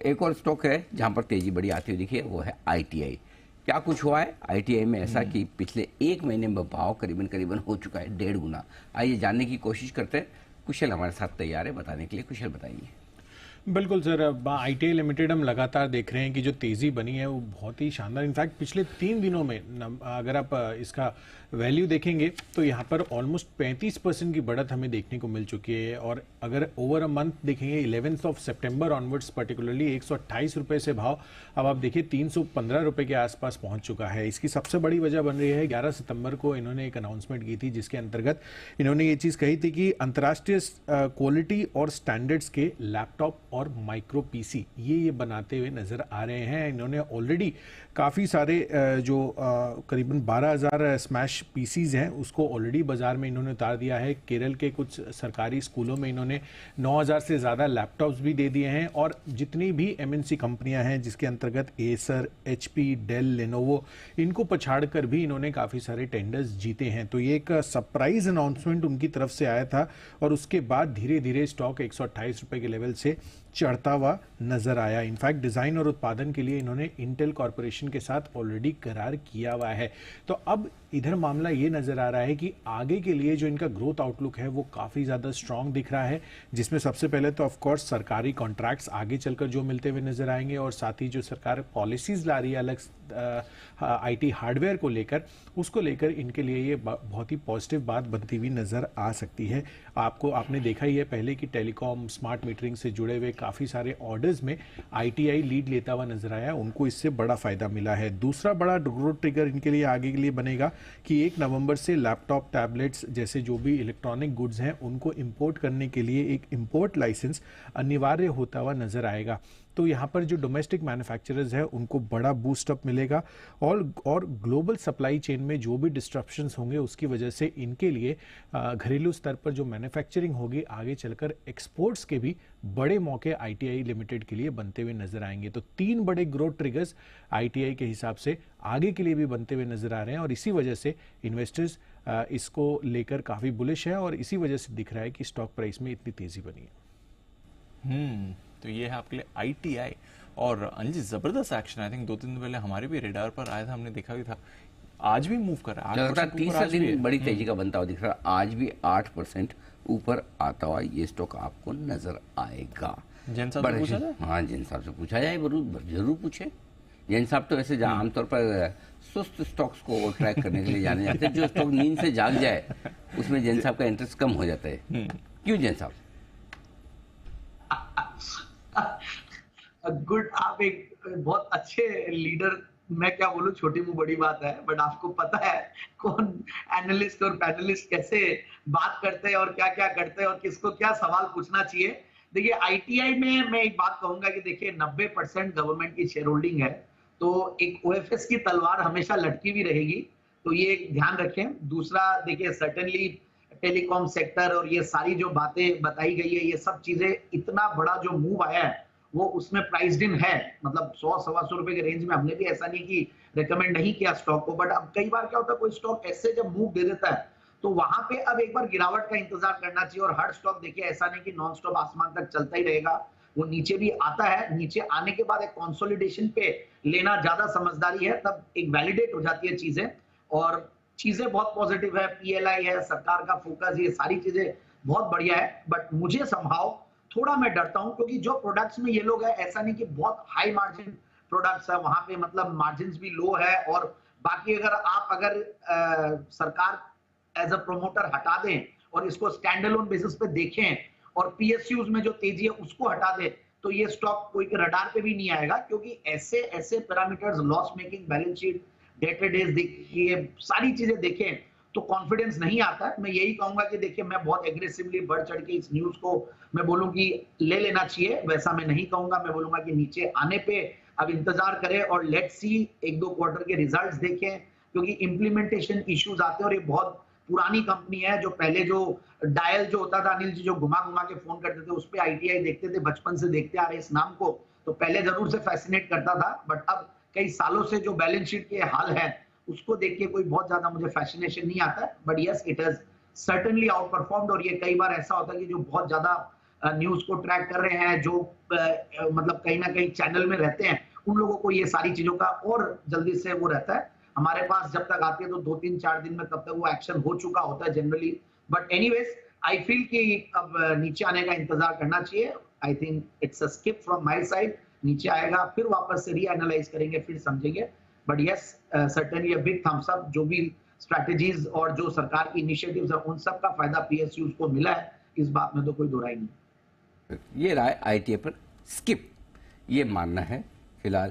एक और स्टॉक है जहां पर तेजी बड़ी आती हुई दिखी है, वो है आईटीआई। क्या कुछ हुआ है आईटीआई में ऐसा कि पिछले एक महीने में भाव करीबन करीबन हो चुका है 1.5 गुना। आइए जानने की कोशिश करते हैं। कुशल हमारे साथ तैयार है बताने के लिए। कुशल बताइए। बिल्कुल सर, आईटीआई लिमिटेड हम लगातार देख रहे हैं कि जो तेज़ी बनी है वो बहुत ही शानदार। इनफैक्ट पिछले 3 दिनों में अगर आप इसका वैल्यू देखेंगे तो यहाँ पर ऑलमोस्ट 35% की बढ़त हमें देखने को मिल चुकी है। और अगर ओवर अ मंथ देखेंगे 11 सितंबर ऑनवर्ड्स पर्टिकुलरली 128 रुपये से भाव अब आप देखिए 315 रुपये के आसपास पहुँच चुका है। इसकी सबसे बड़ी वजह बन रही है 11 सितंबर को इन्होंने एक अनाउंसमेंट की थी जिसके अंतर्गत इन्होंने ये चीज़ कही थी कि अंतर्राष्ट्रीय क्वालिटी और स्टैंडर्ड्स के लैपटॉप और माइक्रो पीसी ये बनाते हुए नजर आ रहे हैं। इन्होंने ऑलरेडी काफ़ी सारे जो करीबन 12,000 स्मैश पीसीज हैं उसको ऑलरेडी बाजार में इन्होंने उतार दिया है। केरल के कुछ सरकारी स्कूलों में इन्होंने 9,000 से ज़्यादा लैपटॉप्स भी दे दिए हैं। और जितनी भी एमएनसी कंपनियां हैं जिसके अंतर्गत एसर, एचपी, डेल, लेनोवो, इनको पछाड़ कर भी इन्होंने काफ़ी सारे टेंडर्स जीते हैं। तो ये एक सरप्राइज अनाउंसमेंट उनकी तरफ से आया था और उसके बाद धीरे धीरे स्टॉक 128 रुपये के लेवल से चढ़ता हुआ नजर आया। इनफैक्ट डिजाइन और उत्पादन के लिए इन्होंने इंटेल कॉर्पोरेशन के साथ ऑलरेडी करार किया हुआ है। तो अब इधर मामला ये नजर आ रहा है कि आगे के लिए जो इनका ग्रोथ आउटलुक है वो काफी ज्यादा स्ट्रांग दिख रहा है, जिसमें सबसे पहले तो ऑफ कोर्स सरकारी कॉन्ट्रैक्ट्स आगे चलकर जो मिलते हुए नजर आएंगे और साथ ही जो सरकार पॉलिसीज ला रही है अलग आईटी हार्डवेयर को लेकर, उसको लेकर इनके लिए ये बहुत ही पॉजिटिव बात बनती हुई नजर आ सकती है। आपने देखा ही है पहले कि टेलीकॉम, स्मार्ट मीटरिंग से जुड़े हुए काफ़ी सारे ऑर्डर्स में आईटीआई लीड लेता हुआ नजर आया, उनको इससे बड़ा फायदा मिला है। दूसरा बड़ा ग्रोथ ट्रिगर इनके लिए आगे के लिए बनेगा कि 1 नवंबर से लैपटॉप, टैबलेट्स जैसे जो भी इलेक्ट्रॉनिक गुड्स हैं उनको इंपोर्ट करने के लिए एक इंपोर्ट लाइसेंस अनिवार्य होता हुआ नजर आएगा। तो यहाँ पर जो डोमेस्टिक मैन्युफैक्चरर्स हैं उनको बड़ा बूस्ट अप मिलेगा और ग्लोबल सप्लाई चेन में जो भी डिस्ट्रप्शंस होंगे उसकी वजह से इनके लिए घरेलू स्तर पर जो मैन्युफैक्चरिंग होगी आगे चलकर एक्सपोर्ट्स के भी बड़े मौके आईटीआई लिमिटेड के लिए बनते हुए नजर आएंगे। तो 3 बड़े ग्रोथ ट्रिगर्स आईटीआई के हिसाब से आगे के लिए भी बनते हुए नजर आ रहे हैं और इसी वजह से इन्वेस्टर्स इसको लेकर काफ़ी बुलिश है और इसी वजह से दिख रहा है कि स्टॉक प्राइस में इतनी तेजी बनी है। तो ये है आपके लिए आईटीआई। और अनिल जी जबरदस्त एक्शन, आई थिंक 2-3 दिन पहले हमारे भी रेडार पर आया था, हमने देखा भी था। आज भी मूव कर रहा है, 3 दिन बड़ी तेजी का बनता हुआ दिख रहा है। आज भी 8% ऊपर आता हुआ ये स्टॉक आपको नजर आएगा। जैन साहब से पूछा जाए? हाँ, जैन साहब से पूछा जाए, जरूर पूछे। जैन साहब तो वैसे आमतौर पर सुस्त स्टॉक्स को ट्रैक करने के लिए जाने जाते हैं। जो स्टॉक नींद से जाग जाए उसमें जैन साहब का इंटरेस्ट कम हो जाता है। क्यों जैन साहब? गुड, आप एक बहुत अच्छे लीडर, मैं क्या बोलूं, छोटी मुंह बड़ी बात है, बट आपको पता है कौन एनालिस्ट और पैनलिस्ट कैसे बात करते हैं और क्या क्या करते हैं और किसको क्या सवाल पूछना चाहिए। देखिए आईटीआई में मैं एक बात कहूंगा कि देखिए 90% गवर्नमेंट की शेयर होल्डिंग है, तो एक ओएफएस की तलवार हमेशा लटकी भी रहेगी, तो ये एक ध्यान रखें। दूसरा देखिए सर्टेनली टेलीकॉम सेक्टर और ये सारी जो बातें बताई गई है, ये सब चीजें, इतना बड़ा जो मूव आया है वो उसमें प्राइस्ड इन है, मतलब 100-125 रुपए के रेंज में। हमने भी ऐसा नहीं कि रेकमेंड नहीं किया स्टॉक को, बट अब कई बार क्या होता है कोई स्टॉक ऐसे जब मूव दे देता है तो वहां पे अब एक बार गिरावट का इंतजार करना चाहिए। और हर स्टॉक देखिए ऐसा नहीं कि नॉन स्टॉप आसमान तक चलता ही रहेगा, वो नीचे भी आता है। नीचे आने के बाद एक कंसोलिडेशन पे लेना ज्यादा समझदारी है, तब एक वैलिडेट हो जाती है चीजें और चीजें बहुत पॉजिटिव है। पीएलआई है, सरकार का फोकस, ये सारी चीजें बहुत बढ़िया है। बट मुझे संभाव थोड़ा मैं डरता हूं क्योंकि जो प्रोडक्ट्स में ये लोग है, ऐसा नहीं कि बहुत हाई मार्जिन प्रोडक्ट्स है, वहां पे मतलब मार्जिन भी लो है। और बाकी अगर सरकार एज अ प्रोमोटर हटा दें और इसको स्टैंड अलोन बेसिस पे देखें और पीएसयूज में जो तेजी है उसको हटा दे, तो ये स्टॉक कोई रडार पे भी नहीं आएगा, क्योंकि ऐसे ऐसे parameters, loss making balance sheet, debtor days देखिए, सारी चीजें देखें तो कॉन्फिडेंस नहीं आता है। मैं यही कहूंगा कि देखिए मैं बहुत एग्रेसिवली बढ़ चढ़ के इस न्यूज को मैं बोलूं कि ले लेना चाहिए, वैसा मैं नहीं कहूंगा। मैं बोलूंगा कि नीचे आने पे अब इंतजार करें और लेट्स सी 1-2 क्वार्टर के रिजल्ट्स देखें, क्योंकि इंप्लीमेंटेशन इश्यूज आते हैं और ये बहुत पुरानी कंपनी है। जो पहले जो डायल जो होता था अनिल जी, जो घुमा घुमा के फोन करते थे, उस पर आईटीआई देखते थे, बचपन से देखते आ रहे इस नाम को, तो पहले जरूर से फैसिनेट करता था, बट अब कई सालों से जो बैलेंस शीट के हाल है उसको देख के कोई बहुत ज्यादा मुझे फैसिनेशन नहीं आता है। But yes, it has certainly out performed. और ये कई बार ऐसा होता है कि जो बहुत ज्यादा न्यूज को ट्रैक कर रहे हैं, जो मतलब कहीं ना कहीं चैनल में रहते हैं, उन लोगों को ये सारी चीजों का और जल्दी से वो रहता है। हमारे पास जब तक आती है तो 2-3-4 दिन में तब तक वो एक्शन हो चुका होता है generally. But anyways I feel कि अब नीचे आने का इंतजार करना चाहिए। I think it's a skip from my side. नीचे आएगा, फिर वापस से रीएनालाइज करेंगे, फिर समझेंगे। But yes, certainly a big thumbs up. जो भी स्ट्रैटेजीज और जो सरकार की इनिशिएटिव्स है, उन सब का फायदा पीएसयूज को मिला है, इस बात में तो कोई दो राय नहीं। ये राय आईटीआई पर स्किप, ये मानना है फिलहाल